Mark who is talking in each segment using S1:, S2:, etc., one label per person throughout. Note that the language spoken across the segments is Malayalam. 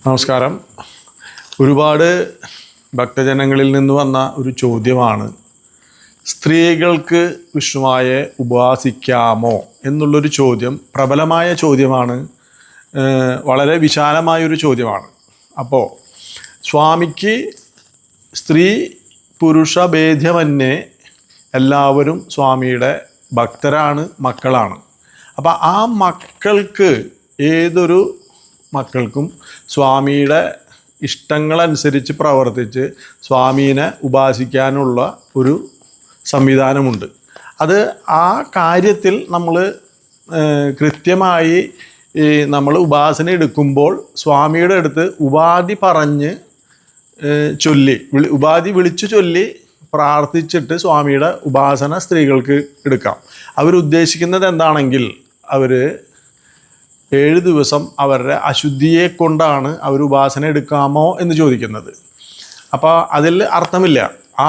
S1: നമസ്കാരം. ഒരുപാട് ഭക്തജനങ്ങളിൽ നിന്ന് വന്ന ഒരു ചോദ്യമാണ്, സ്ത്രീകൾക്ക് വിഷ്ണുവായെ ഉപാസിക്കാമോ എന്നുള്ളൊരു ചോദ്യം. പ്രബലമായ ചോദ്യമാണ്, വളരെ വിശാലമായൊരു ചോദ്യമാണ്. അപ്പോൾ സ്വാമിക്ക് സ്ത്രീ പുരുഷ ഭേദ്യമന്യേ എല്ലാവരും സ്വാമിയുടെ ഭക്തരാണ്, മക്കളാണ്. അപ്പോൾ ആ മക്കൾക്ക്, ഏതൊരു മക്കൾക്കും സ്വാമിയുടെ ഇഷ്ടങ്ങളനുസരിച്ച് പ്രവർത്തിച്ച് സ്വാമീനെ ഉപാസിക്കാനുള്ള ഒരു സംവിധാനമുണ്ട്. അത് ആ കാര്യത്തിൽ നമ്മൾ കൃത്യമായി നമ്മൾ ഉപാസന എടുക്കുമ്പോൾ സ്വാമിയുടെ അടുത്ത് ഉപാധി പറഞ്ഞ് ഉപാധി വിളിച്ചു ചൊല്ലി പ്രാർത്ഥിച്ചിട്ട് സ്വാമിയുടെ ഉപാസന സ്ത്രീകൾക്ക് എടുക്കാം. അവരുദ്ദേശിക്കുന്നത് എന്താണെങ്കിൽ, അവർ 7 ദിവസം അവരുടെ അശുദ്ധിയെ കൊണ്ടാണ് അവർ ഉപാസന എടുക്കാമോ എന്ന് ചോദിക്കുന്നത്. അപ്പോൾ അതിൽ അർത്ഥമില്ല.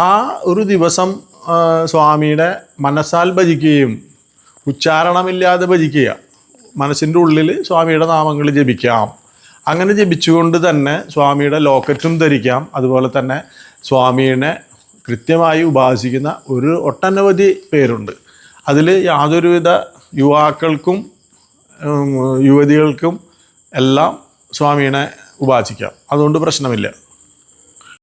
S1: ആ ഒരു ദിവസം സ്വാമിയുടെ മനസ്സാൽ ഭജിക്കുകയും ഉച്ചാരണമില്ലാതെ ഭജിക്കുക, മനസ്സിൻ്റെ ഉള്ളിൽ സ്വാമിയുടെ നാമങ്ങൾ ജപിക്കാം. അങ്ങനെ ജപിച്ചുകൊണ്ട് തന്നെ സ്വാമിയുടെ ലോക്കറ്റും ധരിക്കാം. അതുപോലെ തന്നെ സ്വാമീനെ കൃത്യമായി ഉപാസിക്കുന്ന ഒട്ടനവധി പേരുണ്ട്. അതിൽ യാതൊരുവിധ യുവാക്കൾക്കും യുവതികൾക്കും എല്ലാം സ്വാമീനെ ഉപാസിക്കാം. അതുകൊണ്ട് പ്രശ്നമില്ല.